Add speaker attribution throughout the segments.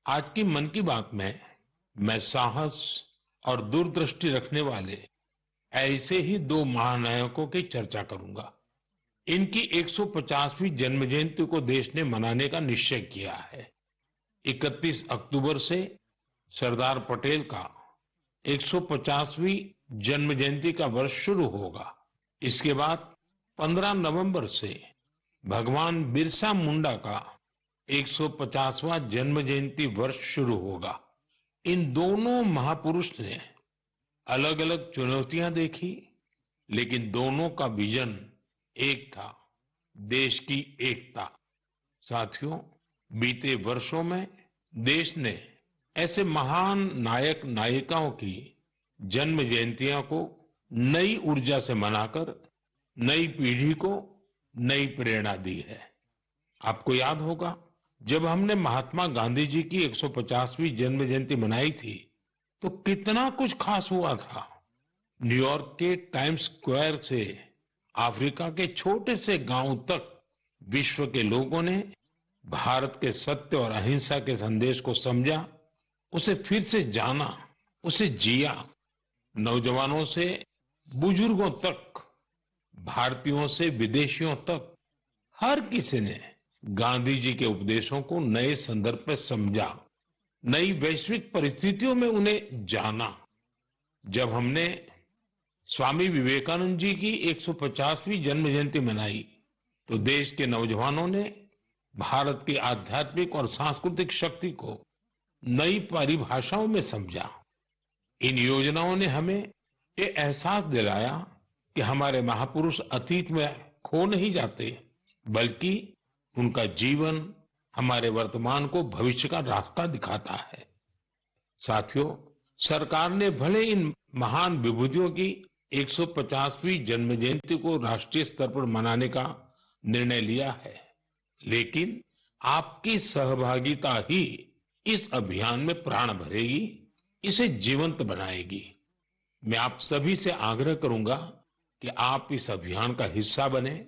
Speaker 1: आज की मन की बात में मैं साहस और दूरदृष्टि रखने वाले ऐसे ही दो महानायकों की चर्चा करूंगा। इनकी 150वीं जन्म जयंती को देश ने मनाने का निश्चय किया है। 31 अक्टूबर से सरदार पटेल का 150वीं जन्म जयंती का वर्ष शुरू होगा। इसके बाद 15 नवंबर से भगवान बिरसा मुंडा का 150वां जन्म जयंती वर्ष शुरू होगा। इन दोनों महापुरुष ने अलग अलग चुनौतियां देखी, लेकिन दोनों का विजन एक था, देश की एकता। साथियों, बीते वर्षों में देश ने ऐसे महान नायक नायिकाओं की जन्म जयंतियों को नई ऊर्जा से मनाकर नई पीढ़ी को नई प्रेरणा दी है। आपको याद होगा, जब हमने महात्मा गांधी जी की 150वीं जन्म जयंती मनाई थी तो कितना कुछ खास हुआ था। न्यूयॉर्क के टाइम्स स्क्वायर से अफ्रीका के छोटे से गांव तक विश्व के लोगों ने भारत के सत्य और अहिंसा के संदेश को समझा, उसे फिर से जाना, उसे जिया। नौजवानों से बुजुर्गों तक, भारतीयों से विदेशियों तक, हर किसी ने गांधी जी के उपदेशों को नए संदर्भ में समझा, नई वैश्विक परिस्थितियों में उन्हें जाना। जब हमने स्वामी विवेकानंद जी की 150वीं जन्म जयंती मनाई तो देश के नौजवानों ने भारत की आध्यात्मिक और सांस्कृतिक शक्ति को नई परिभाषाओं में समझा। इन योजनाओं ने हमें ये एहसास दिलाया कि हमारे महापुरुष अतीत में खो नहीं जाते, बल्कि उनका जीवन हमारे वर्तमान को भविष्य का रास्ता दिखाता है। साथियों, सरकार ने भले इन महान विभूतियों की 150वीं जन्म जयंती को राष्ट्रीय स्तर पर मनाने का निर्णय लिया है, लेकिन आपकी सहभागिता ही इस अभियान में प्राण भरेगी, इसे जीवंत बनाएगी। मैं आप सभी से आग्रह करूंगा कि आप इस अभियान का हिस्सा बने,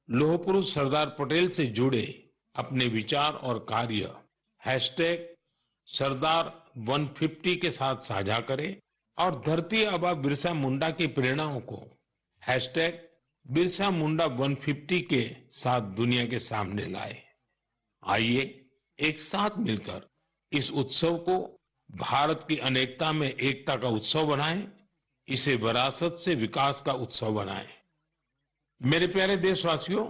Speaker 1: लौह पुरुष सरदार पटेल से जुड़े अपने विचार और कार्य #सरदार150 के साथ साझा करें और धरती आबा बिरसा मुंडा की प्रेरणाओं को बिरसा मुंडा 150 के साथ दुनिया के सामने लाए। आइए एक साथ मिलकर इस उत्सव को भारत की अनेकता में एकता का उत्सव बनाएं, इसे विरासत से विकास का उत्सव बनाएं। मेरे प्यारे देशवासियों,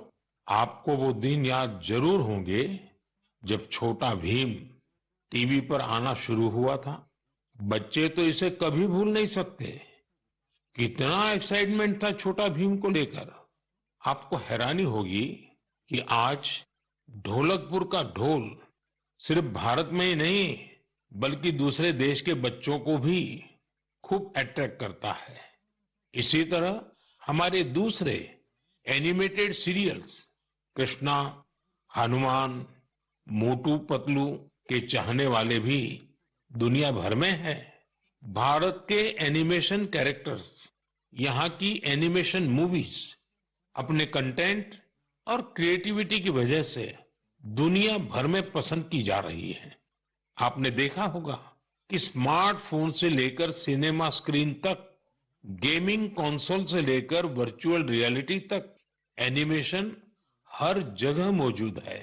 Speaker 1: आपको वो दिन याद जरूर होंगे जब छोटा भीम टीवी पर आना शुरू हुआ था। बच्चे तो इसे कभी भूल नहीं सकते। कितना एक्साइटमेंट था छोटा भीम को लेकर। आपको हैरानी होगी कि आज ढोलकपुर का ढोल सिर्फ भारत में ही नहीं, बल्कि दूसरे देश के बच्चों को भी खूब अट्रैक्ट करता है। इसी तरह हमारे दूसरे एनिमेटेड सीरियल्स कृष्णा, हनुमान, मोटू पतलू के चाहने वाले भी दुनिया भर में हैं। भारत के एनिमेशन कैरेक्टर्स, यहाँ की एनिमेशन मूवीज अपने कंटेंट और क्रिएटिविटी की वजह से दुनिया भर में पसंद की जा रही है। आपने देखा होगा कि स्मार्टफोन से लेकर सिनेमा स्क्रीन तक, गेमिंग कंसोल से लेकर वर्चुअल रियलिटी तक एनिमेशन हर जगह मौजूद है।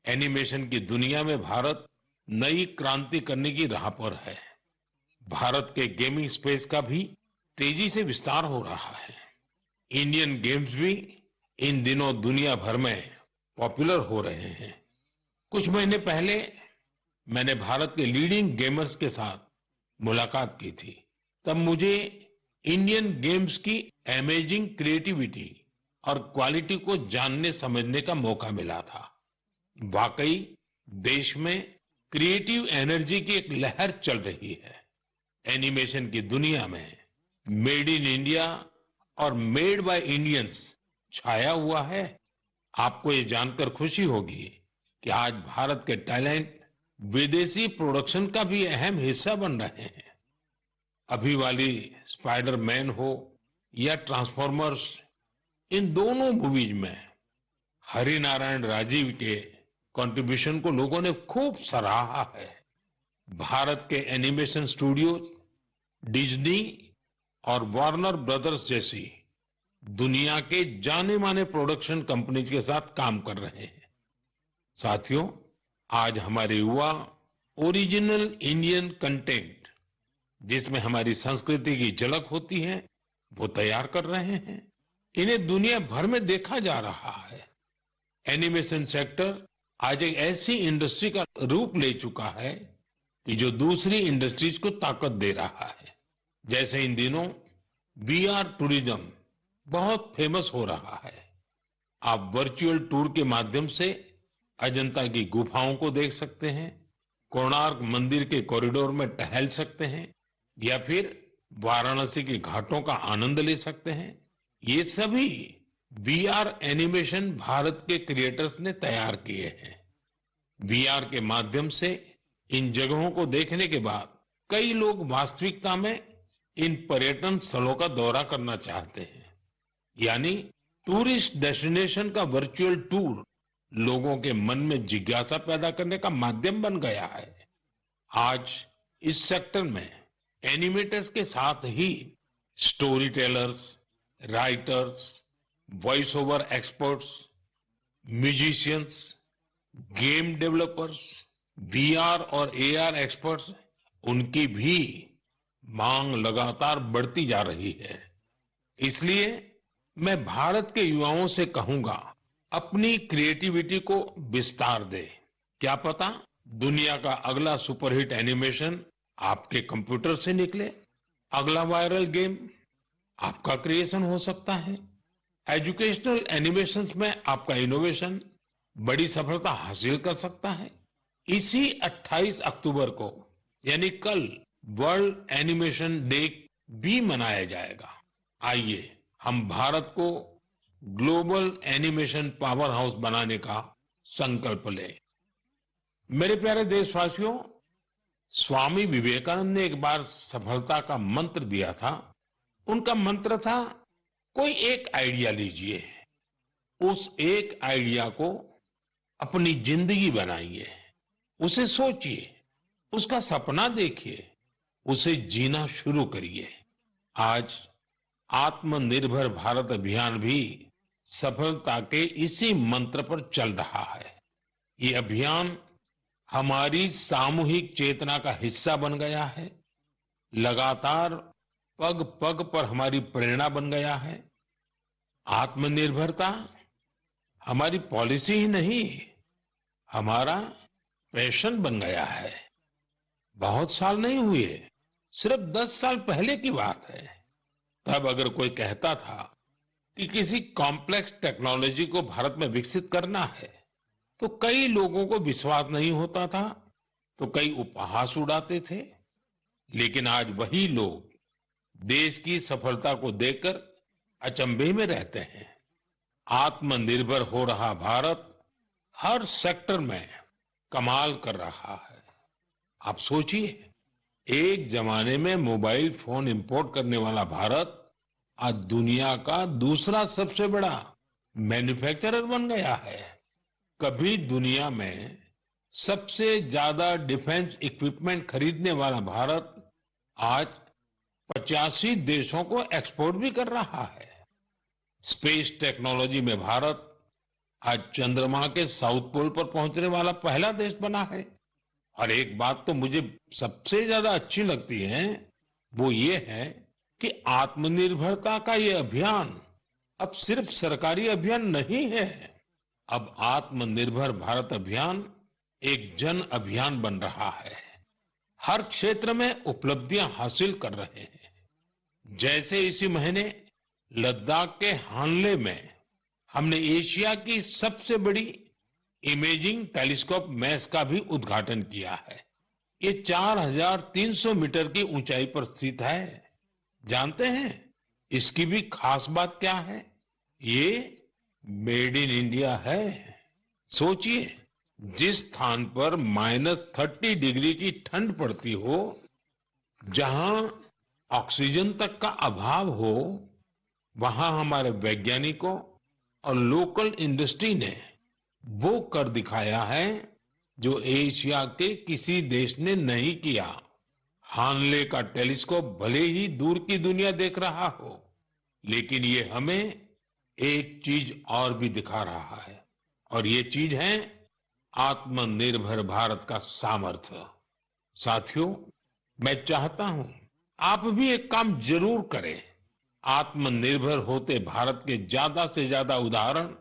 Speaker 1: एनिमेशन की दुनिया में भारत नई क्रांति करने की राह पर है। भारत के गेमिंग स्पेस का भी तेजी से विस्तार हो रहा है। इंडियन गेम्स भी इन दिनों दुनिया भर में पॉपुलर हो रहे हैं। कुछ महीने पहले मैंने भारत के लीडिंग गेमर्स के साथ मुलाकात की थी। तब मुझे इंडियन गेम्स की अमेजिंग क्रिएटिविटी और क्वालिटी को जानने समझने का मौका मिला था। वाकई देश में क्रिएटिव एनर्जी की एक लहर चल रही है। एनिमेशन की दुनिया में मेड इन इंडिया और मेड बाय इंडियंस छाया हुआ है। आपको ये जानकर खुशी होगी कि आज भारत के टैलेंट विदेशी प्रोडक्शन का भी अहम हिस्सा बन रहे हैं। अभी वाली स्पाइडरमैन हो या ट्रांसफॉर्मर्स, इन दोनों मूवीज में हरिनारायण राजीव के कंट्रीब्यूशन को लोगों ने खूब सराहा है। भारत के एनिमेशन स्टूडियो डिज्नी और वार्नर ब्रदर्स जैसी दुनिया के जाने माने प्रोडक्शन कंपनीज के साथ काम कर रहे हैं। साथियों, आज हमारे युवा ओरिजिनल इंडियन कंटेंट, जिसमें हमारी संस्कृति की झलक होती है, वो तैयार कर रहे हैं। इन्हें दुनिया भर में देखा जा रहा है। एनिमेशन सेक्टर आज एक ऐसी इंडस्ट्री का रूप ले चुका है कि जो दूसरी इंडस्ट्रीज को ताकत दे रहा है। जैसे इन दिनों वीआर टूरिज्म बहुत फेमस हो रहा है। आप वर्चुअल टूर के माध्यम से अजंता की गुफाओं को देख सकते हैं, कोणार्क मंदिर के कॉरिडोर में टहल सकते हैं या फिर वाराणसी के घाटों का आनंद ले सकते हैं। ये सभी वीआर एनिमेशन भारत के क्रिएटर्स ने तैयार किए हैं। वीआर के माध्यम से इन जगहों को देखने के बाद कई लोग वास्तविकता में इन पर्यटन स्थलों का दौरा करना चाहते हैं। यानी टूरिस्ट डेस्टिनेशन का वर्चुअल टूर लोगों के मन में जिज्ञासा पैदा करने का माध्यम बन गया है। आज इस सेक्टर में एनिमेटर्स के साथ ही storytellers, writers, voice over experts, musicians, game developers, VR और एआर एक्सपर्ट्स, उनकी भी मांग लगातार बढ़ती जा रही है। इसलिए मैं भारत के युवाओं से कहूंगा, अपनी क्रिएटिविटी को विस्तार दे। क्या पता दुनिया का अगला सुपरहिट एनिमेशन आपके कंप्यूटर से निकले, अगला वायरल गेम आपका क्रिएशन हो सकता है। एजुकेशनल एनिमेशंस में आपका इनोवेशन बड़ी सफलता हासिल कर सकता है। इसी 28 अक्टूबर को यानी कल वर्ल्ड एनिमेशन डे भी मनाया जाएगा। आइए हम भारत को ग्लोबल एनिमेशन पावर हाउस बनाने का संकल्प लें। मेरे प्यारे देशवासियों, स्वामी विवेकानंद ने एक बार सफलता का मंत्र दिया था। उनका मंत्र था, कोई एक आइडिया लीजिए, उस एक आइडिया को अपनी जिंदगी बनाइए, उसे सोचिए, उसका सपना देखिए, उसे जीना शुरू करिए। आज आत्मनिर्भर भारत अभियान भी सफलता के इसी मंत्र पर चल रहा है। ये अभियान हमारी सामूहिक चेतना का हिस्सा बन गया है, लगातार पग पग पर हमारी प्रेरणा बन गया है। आत्मनिर्भरता हमारी पॉलिसी ही नहीं, हमारा पैशन बन गया है। बहुत साल नहीं हुए, सिर्फ 10 साल पहले की बात है। तब अगर कोई कहता था कि किसी कॉम्प्लेक्स टेक्नोलॉजी को भारत में विकसित करना है, तो कई लोगों को विश्वास नहीं होता था, तो कई उपहास उड़ाते थे। लेकिन आज वही लोग देश की सफलता को देखकर अचंभे में रहते हैं। आत्मनिर्भर हो रहा भारत हर सेक्टर में कमाल कर रहा है। आप सोचिए, एक जमाने में मोबाइल फोन इंपोर्ट करने वाला भारत आज दुनिया का दूसरा सबसे बड़ा मैन्युफैक्चरर बन गया है। कभी दुनिया में सबसे ज्यादा डिफेंस इक्विपमेंट खरीदने वाला भारत आज 85 देशों को एक्सपोर्ट भी कर रहा है। स्पेस टेक्नोलॉजी में भारत आज चंद्रमा के साउथ पोल पर पहुंचने वाला पहला देश बना है। और एक बात तो मुझे सबसे ज्यादा अच्छी लगती है, वो ये है कि आत्मनिर्भरता का ये अभियान अब सिर्फ सरकारी अभियान नहीं है। अब आत्मनिर्भर भारत अभियान एक जन अभियान बन रहा है। हर क्षेत्र में उपलब्धियां हासिल कर रहे हैं। जैसे इसी महीने लद्दाख के हानले में हमने एशिया की सबसे बड़ी इमेजिंग टेलीस्कोप मैस का भी उद्घाटन किया है। ये 4300 मीटर की ऊंचाई पर स्थित है। जानते हैं इसकी भी खास बात क्या है? ये मेड इन इंडिया है। सोचिए, जिस स्थान पर -30 डिग्री की ठंड पड़ती हो, जहां ऑक्सीजन तक का अभाव हो, वहां हमारे वैज्ञानिकों और लोकल इंडस्ट्री ने वो कर दिखाया है जो एशिया के किसी देश ने नहीं किया। हानले का टेलीस्कोप भले ही दूर की दुनिया देख रहा हो, लेकिन ये हमें एक चीज और भी दिखा रहा है, और ये चीज है आत्मनिर्भर भारत का सामर्थ्य। साथियों, मैं चाहता हूं आप भी एक काम जरूर करें। आत्मनिर्भर होते भारत के ज्यादा से ज्यादा उदाहरण,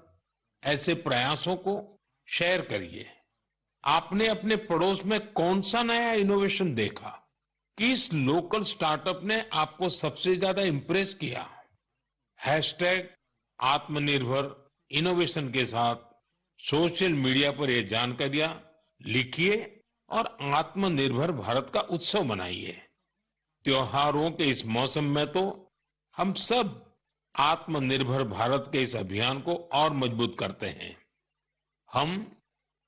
Speaker 1: ऐसे प्रयासों को शेयर करिए। आपने अपने पड़ोस में कौन सा नया इनोवेशन देखा? किस लोकल स्टार्टअप ने आपको सबसे ज्यादा इंप्रेस किया? हैशटैग आत्मनिर्भर इनोवेशन के साथ सोशल मीडिया पर ये जानकारियां लिखिए और आत्मनिर्भर भारत का उत्सव मनाइए। त्योहारों के इस मौसम में तो हम सब आत्मनिर्भर भारत के इस अभियान को और मजबूत करते हैं। हम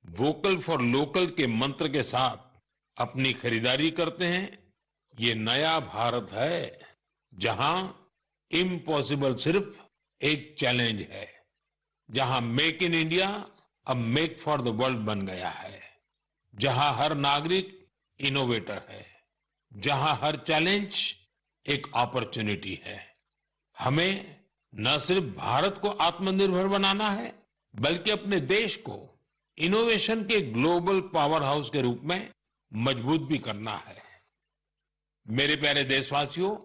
Speaker 1: वोकल फॉर लोकल के मंत्र के साथ अपनी खरीदारी करते हैं। ये नया भारत है जहां इम्पॉसिबल सिर्फ एक चैलेंज है, जहां मेक इन इंडिया अब मेक फॉर द वर्ल्ड बन गया है, जहां हर नागरिक इनोवेटर है, जहां हर चैलेंज एक अपॉर्चुनिटी है। हमें न सिर्फ भारत को आत्मनिर्भर बनाना है, बल्कि अपने देश को इनोवेशन के ग्लोबल पावर हाउस के रूप में मजबूत भी करना है। मेरे प्यारे देशवासियों,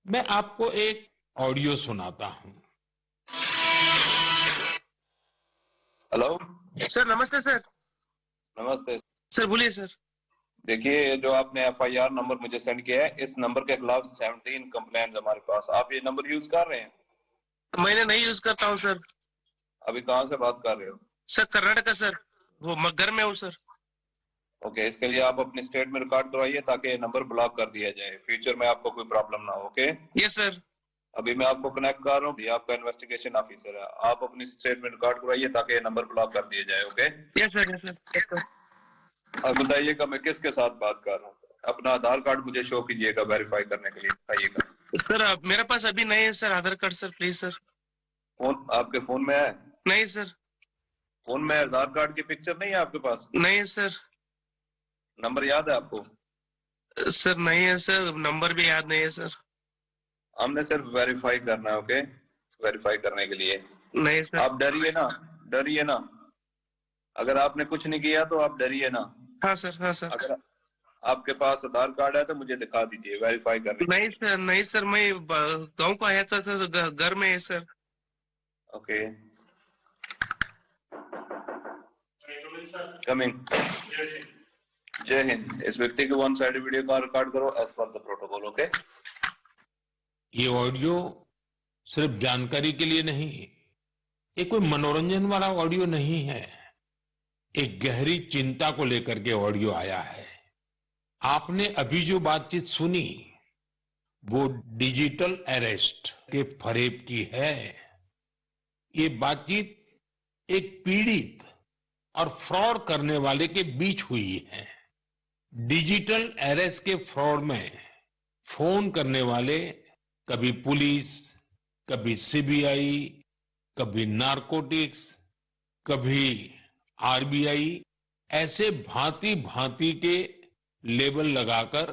Speaker 1: मैं आपको एक ऑडियो सुनाता हूं।
Speaker 2: Hello
Speaker 3: sir. नमस्ते सर।
Speaker 2: नमस्ते
Speaker 3: सर बोलिए सर।
Speaker 2: देखिए, जो आपने एफआईआर नंबर मुझे सेंड किया है, इस नंबर के खिलाफ 17 कंप्लेंट्स हमारे पास। आप ये नंबर यूज कर रहे हैं?
Speaker 3: मैंने नहीं यूज करता हूँ सर।
Speaker 2: अभी कहाँ से बात कर रहे हो?
Speaker 3: सर कर्नाटका सर, वो घर में हूँ सर।
Speaker 2: ओके, इसके लिए आप अपनी स्टेट में रिकॉर्ड करवाइए ताकि ये नंबर ब्लॉक कर दिया जाए, फ्यूचर में आपको कोई प्रॉब्लम ना हो। Okay
Speaker 3: yes sir.
Speaker 2: अभी मैं आपको कनेक्ट कर रहा हूँ, ये आपका इन्वेस्टिगेशन ऑफिसर है। आप अपनी स्टेट में रिकॉर्ड करवाइए ताकि ये नंबर ब्लॉक कर दिया जाए। Okay
Speaker 3: yes sir, yes sir, yes sir.
Speaker 2: अब बताइएगा मैं किसके साथ बात कर रहा हूँ। अपना आधार कार्ड मुझे शो कीजिएगा वेरीफाई करने के लिए, बताइएगा।
Speaker 3: सर मेरे पास अभी नहीं है sir Aadhaar card sir, please sir.
Speaker 2: Phone आपके फोन में है?
Speaker 3: नहीं सर।
Speaker 2: फोन में आधार कार्ड की पिक्चर नहीं है आपके पास?
Speaker 3: नहीं है सर।
Speaker 2: नंबर याद है आपको?
Speaker 3: सर नहीं है सर, नंबर भी याद नहीं है सर।
Speaker 2: हमने सिर्फ वेरीफाई करना है। ओके, वेरीफाई करने के लिए।
Speaker 3: नहीं सर।
Speaker 2: आप डरिए ना, डरिए ना। अगर आपने कुछ नहीं किया तो आप डरिए ना।
Speaker 3: हाँ सर, हाँ सर।
Speaker 2: अगर आपके पास आधार कार्ड है तो मुझे दिखा दीजिए वेरीफाई करने।
Speaker 3: नहीं सर, नहीं सर, मैं गाँव को आया था सर, घर में है सर।
Speaker 2: Okay, coming. जय हिंद। इस व्यक्ति के वन साइड वीडियो का रिकॉर्ड करो as per the protocol. Okay,
Speaker 1: ये ऑडियो सिर्फ जानकारी के लिए नहीं, ये कोई मनोरंजन वाला ऑडियो नहीं है। एक गहरी चिंता को लेकर के ऑडियो आया है। आपने अभी जो बातचीत सुनी वो डिजिटल अरेस्ट के फरेब की है। ये बातचीत एक पीड़ित और फ्रॉड करने वाले के बीच हुई है। डिजिटल अरेस्ट के फ्रॉड में फोन करने वाले कभी पुलिस, कभी सीबीआई, कभी नारकोटिक्स, कभी आरबीआई, ऐसे भांति भांति के लेबल लगाकर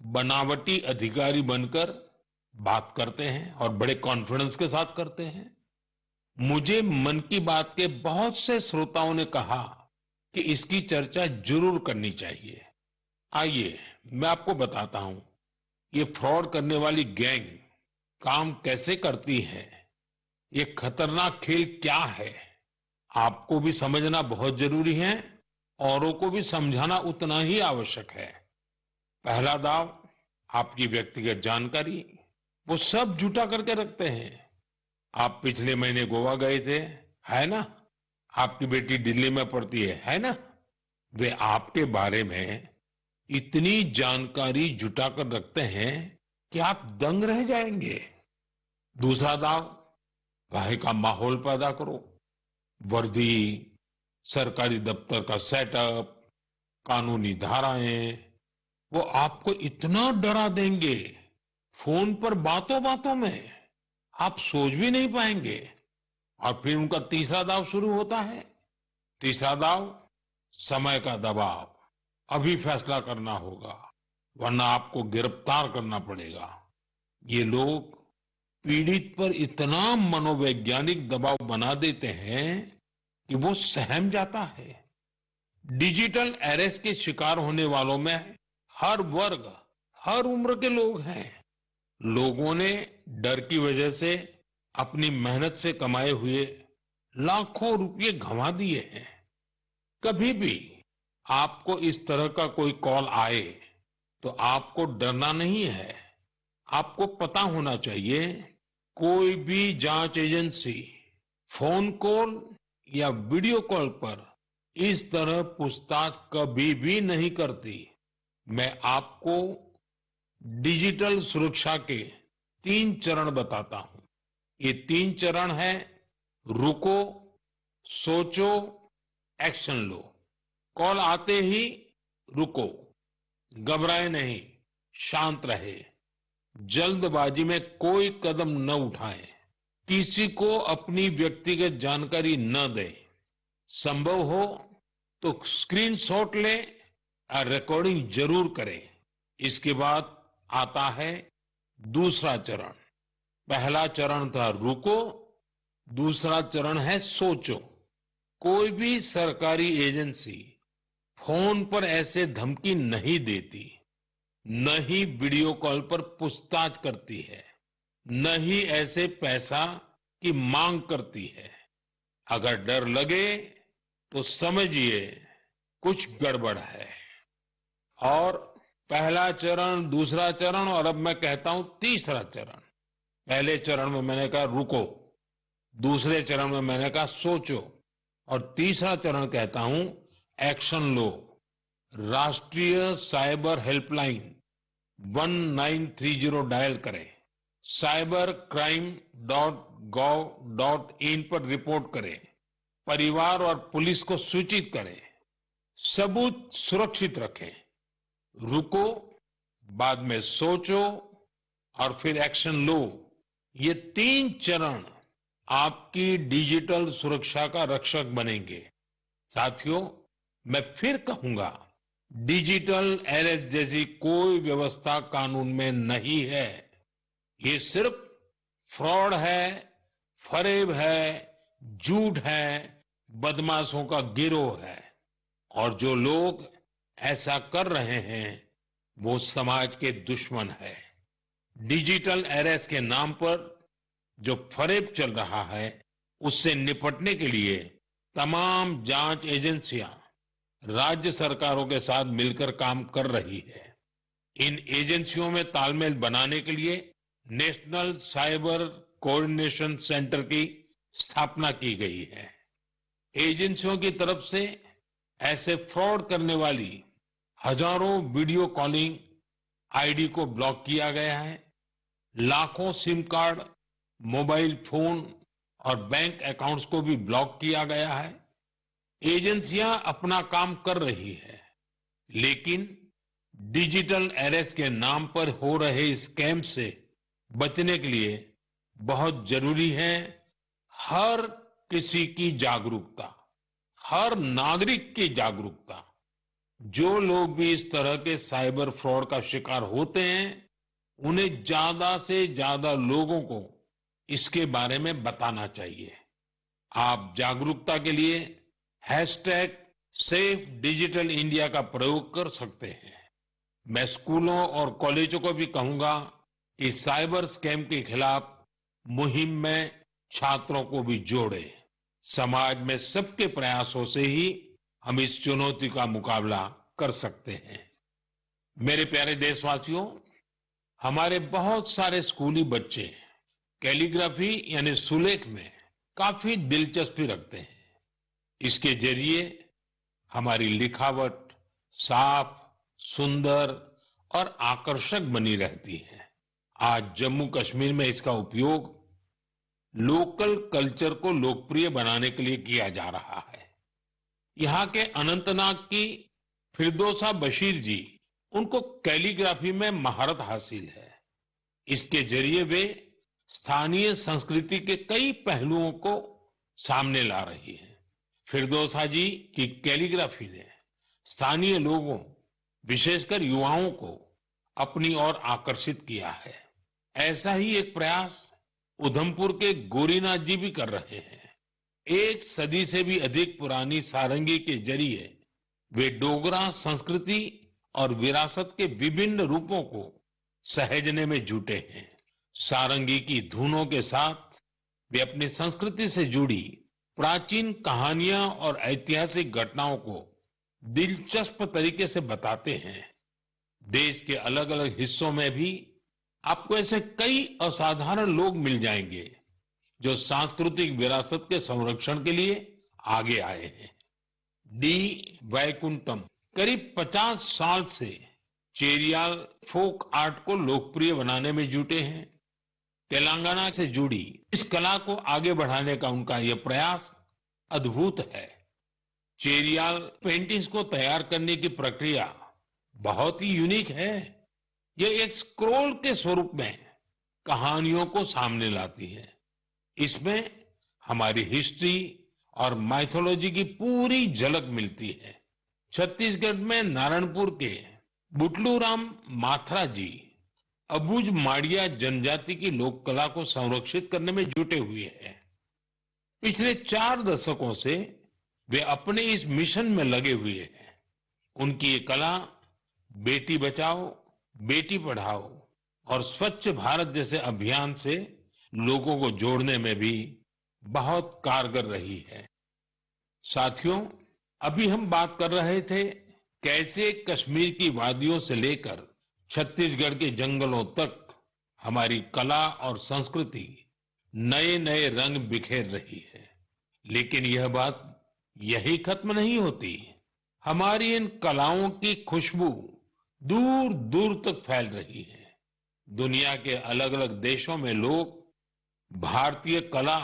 Speaker 1: बनावटी अधिकारी बनकर बात करते हैं और बड़े कॉन्फिडेंस के साथ करते हैं। मुझे मन की बात के बहुत से श्रोताओं ने कहा कि इसकी चर्चा जरूर करनी चाहिए। आइए मैं आपको बताता हूं ये फ्रॉड करने वाली गैंग काम कैसे करती है, ये खतरनाक खेल क्या है। आपको भी समझना बहुत जरूरी है, औरों को भी समझाना उतना ही आवश्यक है। पहला दाव आपकी व्यक्तिगत जानकारी, वो सब जुटा करके रखते हैं। आप पिछले महीने गोवा गए थे, है ना? आपकी बेटी दिल्ली में पढ़ती है ना? वे आपके बारे में इतनी जानकारी जुटाकर रखते हैं कि आप दंग रह जाएंगे। दूसरा दाव, वहां का माहौल पैदा करो। वर्दी, सरकारी दफ्तर का सेटअप, कानूनी धाराएं, वो आपको इतना डरा देंगे फोन पर बातों बातों में आप सोच भी नहीं पाएंगे। और फिर उनका तीसरा दाव शुरू होता है। तीसरा दाव, समय का दबाव, अभी फैसला करना होगा वरना आपको गिरफ्तार करना पड़ेगा। ये लोग पीड़ित पर इतना मनोवैज्ञानिक दबाव बना देते हैं कि वो सहम जाता है। डिजिटल अरेस्ट के शिकार होने वालों में हर वर्ग, हर उम्र के लोग हैं। लोगों ने डर की वजह से अपनी मेहनत से कमाए हुए लाखों रुपए गंवा दिए हैं। कभी भी आपको इस तरह का कोई कॉल आए तो आपको डरना नहीं है। आपको पता होना चाहिए कोई भी जांच एजेंसी फोन कॉल या वीडियो कॉल पर इस तरह पूछताछ कभी भी नहीं करती। मैं आपको डिजिटल सुरक्षा के 3 चरण बताता हूं। ये 3 चरण है रुको, सोचो, एक्शन लो। कॉल आते ही रुको, घबराए नहीं, शांत रहे, जल्दबाजी में कोई कदम न उठाएं, किसी को अपनी व्यक्तिगत जानकारी न दें। संभव हो तो स्क्रीनशॉट लें और रिकॉर्डिंग जरूर करें। इसके बाद आता है दूसरा चरण। पहला चरण था रुको, दूसरा चरण है सोचो। कोई भी सरकारी एजेंसी फोन पर ऐसे धमकी नहीं देती, न ही वीडियो कॉल पर पूछताछ करती है, न ही ऐसे पैसा की मांग करती है। अगर डर लगे तो समझिए कुछ गड़बड़ है। और पहला चरण, दूसरा चरण और अब मैं कहता हूं तीसरा चरण। पहले चरण में मैंने कहा रुको, दूसरे चरण में मैंने कहा सोचो और तीसरा चरण कहता हूं एक्शन लो। राष्ट्रीय साइबर हेल्पलाइन 1930 डायल करें, cybercrime.gov.in पर रिपोर्ट करें, परिवार और पुलिस को सूचित करें, सबूत सुरक्षित रखें। रुको, बाद में सोचो और फिर एक्शन लो। ये 3 चरण आपकी डिजिटल सुरक्षा का रक्षक बनेंगे। साथियों, मैं फिर कहूंगा, डिजिटल अरेस्ट जैसी कोई व्यवस्था कानून में नहीं है। ये सिर्फ फ्रॉड है, फरेब है, झूठ है, बदमाशों का गिरोह है। और जो लोग ऐसा कर रहे हैं वो समाज के दुश्मन है। डिजिटल अरेस्ट के नाम पर जो फरेब चल रहा है उससे निपटने के लिए तमाम जांच एजेंसियां राज्य सरकारों के साथ मिलकर काम कर रही है। इन एजेंसियों में तालमेल बनाने के लिए नेशनल साइबर कोऑर्डिनेशन सेंटर की स्थापना की गई है। एजेंसियों की तरफ से ऐसे फ्रॉड करने वाली हजारों वीडियो कॉलिंग आईडी को ब्लॉक किया गया है। लाखों सिम कार्ड, मोबाइल फोन और बैंक अकाउंट्स को भी ब्लॉक किया गया है। एजेंसियां अपना काम कर रही है, लेकिन डिजिटल अरेस्ट के नाम पर हो रहे स्कैम से बचने के लिए बहुत जरूरी है हर किसी की जागरूकता, हर नागरिक की जागरूकता। जो लोग भी इस तरह के साइबर फ्रॉड का शिकार होते हैं उन्हें ज्यादा से ज्यादा लोगों को इसके बारे में बताना चाहिए। आप जागरूकता के लिए हैशटैग सेफ डिजिटल इंडिया का प्रयोग कर सकते हैं। मैं स्कूलों और कॉलेजों को भी कहूंगा कि साइबर स्कैम के खिलाफ मुहिम में छात्रों को भी जोड़े। समाज में सबके प्रयासों से ही हम इस चुनौती का मुकाबला कर सकते हैं। मेरे प्यारे देशवासियों, हमारे बहुत सारे स्कूली बच्चे कैलीग्राफी यानी सुलेख में काफी दिलचस्पी रखते हैं। इसके जरिए हमारी लिखावट साफ, सुंदर और आकर्षक बनी रहती है। आज जम्मू कश्मीर में इसका उपयोग लोकल कल्चर को लोकप्रिय बनाने के लिए किया जा रहा है। यहाँ के अनंतनाग की फिरदौसा बशीर जी, उनको कैलीग्राफी में महारत हासिल है। इसके जरिए वे स्थानीय संस्कृति के कई पहलुओं को सामने ला रही है। फिरदौसा जी की कैलीग्राफी ने स्थानीय लोगों, विशेषकर युवाओं को अपनी ओर आकर्षित किया है। ऐसा ही एक प्रयास उधमपुर के गोरीनाथ जी भी कर रहे हैं। एक सदी से भी अधिक पुरानी सारंगी के जरिए वे डोगरा संस्कृति और विरासत के विभिन्न रूपों को सहेजने में जुटे हैं। सारंगी की धुनों के साथ वे अपनी संस्कृति से जुड़ी प्राचीन कहानियां और ऐतिहासिक घटनाओं को दिलचस्प तरीके से बताते हैं। देश के अलग अलग हिस्सों में भी आपको ऐसे कई असाधारण लोग मिल जाएंगे जो सांस्कृतिक विरासत के संरक्षण के लिए आगे आए हैं। डी वैकुंठम करीब 50 साल से चेरियाल फोक आर्ट को लोकप्रिय बनाने में जुटे हैं। तेलंगाना से जुड़ी इस कला को आगे बढ़ाने का उनका यह प्रयास अद्भुत है। चेरियाल पेंटिंग्स को तैयार करने की प्रक्रिया बहुत ही यूनिक है। यह एक स्क्रोल के स्वरूप में कहानियों को सामने लाती है। इसमें हमारी हिस्ट्री और माइथोलॉजी की पूरी झलक मिलती है। छत्तीसगढ़ में नारायणपुर के बुटलू राम माथरा जी अबुझ माड़िया जनजाति की लोक कला को संरक्षित करने में जुटे हुए हैं। पिछले 4 दशकों से वे अपने इस मिशन में लगे हुए हैं। उनकी ये कला बेटी बचाओ, बेटी पढ़ाओ और स्वच्छ भारत जैसे अभियान से लोगों को जोड़ने में भी बहुत कारगर रही है। साथियों, अभी हम बात कर रहे थे कैसे कश्मीर की वादियों से लेकर छत्तीसगढ़ के जंगलों तक हमारी कला और संस्कृति नए नए रंग बिखेर रही है। लेकिन यह बात यही खत्म नहीं होती। हमारी इन कलाओं की खुशबू दूर दूर तक फैल रही है। दुनिया के अलग अलग देशों में लोग भारतीय कला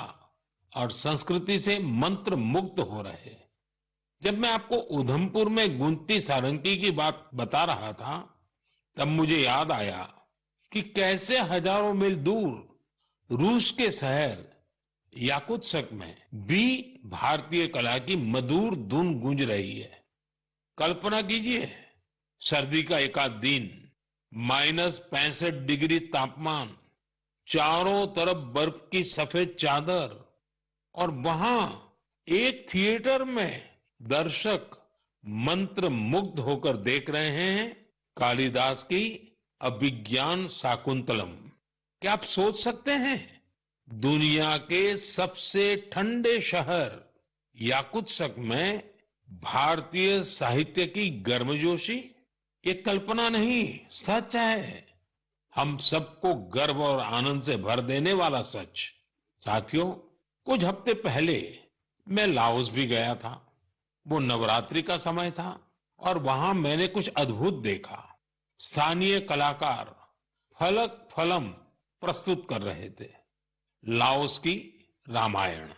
Speaker 1: और संस्कृति से मंत्र मुग्ध हो रहे हैं। जब मैं आपको उधमपुर में गुंती सारंगी की बात बता रहा था, तब मुझे याद आया कि कैसे हजारों मील दूर रूस के शहर याकुत्स्क में भी भारतीय कला की मधुर धुन गूंज रही है। कल्पना कीजिए, सर्दी का एक आध दिन, -65 डिग्री तापमान, चारों तरफ बर्फ की सफेद चादर और वहां एक थिएटर में दर्शक मंत्र मुग्ध होकर देख रहे हैं कालिदास की अभिज्ञान शाकुंतलम। क्या आप सोच सकते हैं, दुनिया के सबसे ठंडे शहर याकुत्स्क में भारतीय साहित्य की गर्मजोशी? ये कल्पना नहीं, सच है। हम सबको गर्व और आनंद से भर देने वाला सच। साथियों, कुछ हफ्ते पहले मैं लाओस भी गया था। वो नवरात्रि का समय था और वहां मैंने कुछ अद्भुत देखा। स्थानीय कलाकार फलक फलम प्रस्तुत कर रहे थे, लाओस की रामायण।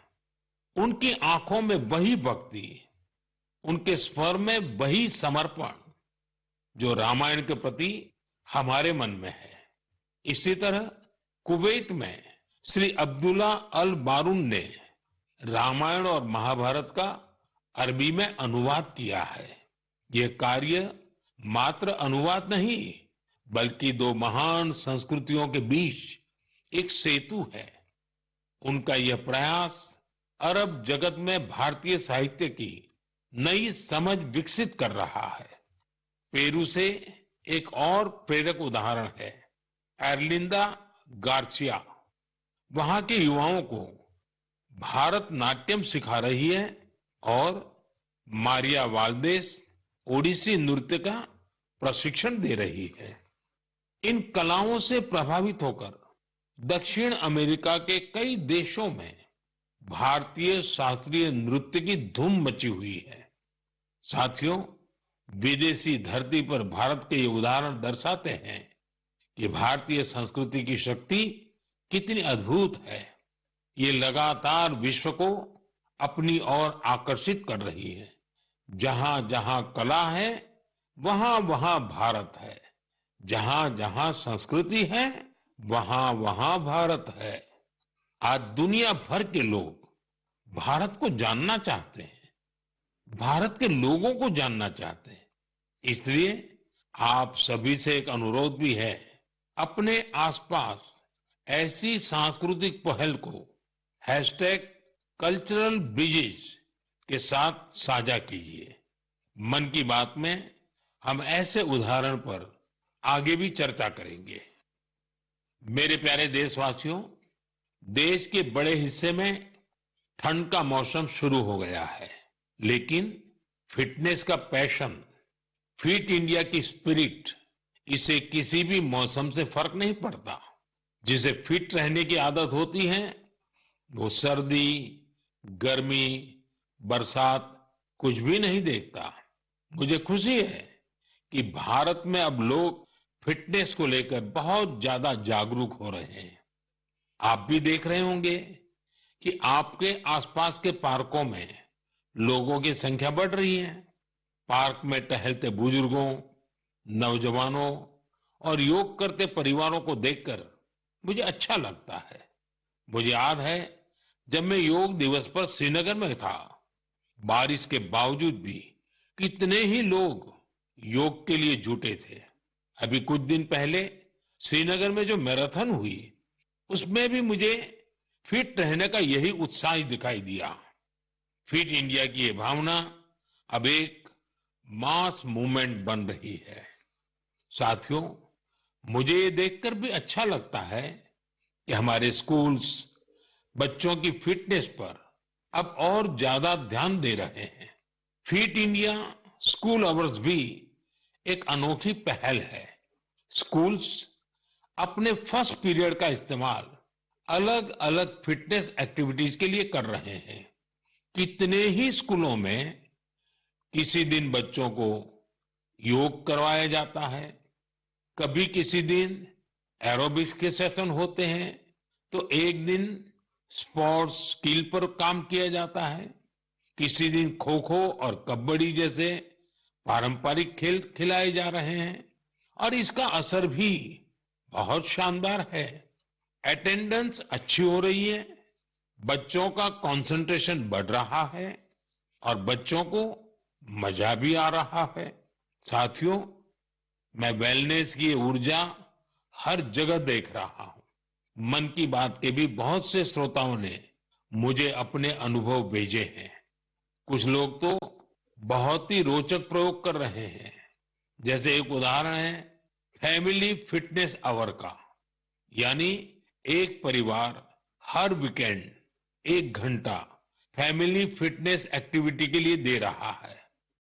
Speaker 1: उनकी आंखों में वही भक्ति, उनके स्वर में वही समर्पण जो रामायण के प्रति हमारे मन में है। इसी तरह कुवैत में श्री अब्दुल्ला अल बारून ने रामायण और महाभारत का अरबी में अनुवाद किया है। यह कार्य मात्र अनुवाद नहीं, बल्कि दो महान संस्कृतियों के बीच एक सेतु है। उनका यह प्रयास अरब जगत में भारतीय साहित्य की नई समझ विकसित कर रहा है। पेरू से एक और प्रेरक उदाहरण है, एर्लिंदा गार्सिया। वहां के युवाओं को भारत नाट्यम सिखा रही है और मारिया वाल्देस ओडिसी नृत्य का प्रशिक्षण दे रही है। इन कलाओं से प्रभावित होकर दक्षिण अमेरिका के कई देशों में भारतीय शास्त्रीय नृत्य की धूम मची हुई है। साथियों, विदेशी धरती पर भारत के ये उदाहरण दर्शाते हैं कि भारतीय संस्कृति की शक्ति कितनी अद्भुत है। ये लगातार विश्व को अपनी ओर आकर्षित कर रही है। जहां जहां कला है, वहां वहां भारत है। जहां जहां संस्कृति है, वहां वहां भारत है। आज दुनिया भर के लोग भारत को जानना चाहते हैं। भारत के लोगों को जानना चाहते हैं। इसलिए आप सभी से एक अनुरोध भी है, अपने आसपास ऐसी सांस्कृतिक पहल को हैशटैग कल्चरल ब्रिजेज के साथ साझा कीजिए। मन की बात में हम ऐसे उदाहरण पर आगे भी चर्चा करेंगे। मेरे प्यारे देशवासियों, देश के बड़े हिस्से में ठंड का मौसम शुरू हो गया है, लेकिन फिटनेस का पैशन, फिट इंडिया की स्पिरिट, इसे किसी भी मौसम से फर्क नहीं पड़ता। जिसे फिट रहने की आदत होती है, वो सर्दी, गर्मी, बरसात कुछ भी नहीं देखता। मुझे खुशी है कि भारत में अब लोग फिटनेस को लेकर बहुत ज्यादा जागरूक हो रहे हैं। आप भी देख रहे होंगे कि आपके आसपास के पार्कों में लोगों की संख्या बढ़ रही है। पार्क में टहलते बुजुर्गों, नौजवानों और योग करते परिवारों को देखकर मुझे अच्छा लगता है। मुझे याद है, जब मैं योग दिवस पर श्रीनगर में था, बारिश के बावजूद भी कितने ही लोग योग के लिए जुटे थे। अभी कुछ दिन पहले श्रीनगर में जो मैराथन हुई, उसमें भी मुझे फिट रहने का यही उत्साह ही दिखाई दिया। फिट इंडिया की ये भावना अब एक मास मूवमेंट बन रही है। साथियों, मुझे ये देखकर भी अच्छा लगता है कि हमारे स्कूल्स बच्चों की फिटनेस पर अब और ज्यादा ध्यान दे रहे हैं। फिट इंडिया स्कूल अवर्स भी एक अनोखी पहल है। स्कूल्स अपने फर्स्ट पीरियड का इस्तेमाल अलग अलग फिटनेस एक्टिविटीज के लिए कर रहे हैं। कितने ही स्कूलों में किसी दिन बच्चों को योग करवाया जाता है, कभी किसी दिन एरोबिक्स के सेशन होते हैं, तो एक दिन स्पोर्ट्स स्किल पर काम किया जाता है। किसी दिन खो खो और कबड्डी जैसे पारंपरिक खेल खिलाए जा रहे हैं और इसका असर भी बहुत शानदार है। अटेंडेंस अच्छी हो रही है, बच्चों का कंसंट्रेशन बढ़ रहा है और बच्चों को मजा भी आ रहा है। साथियों, मैं वेलनेस की ऊर्जा हर जगह देख रहा हूं। मन की बात के भी बहुत से श्रोताओं ने मुझे अपने अनुभव भेजे हैं। कुछ लोग तो बहुत ही रोचक प्रयोग कर रहे हैं। जैसे एक उदाहरण है फैमिली फिटनेस आवर का, यानी एक परिवार हर वीकेंड 1 घंटा फैमिली फिटनेस एक्टिविटी के लिए दे रहा है।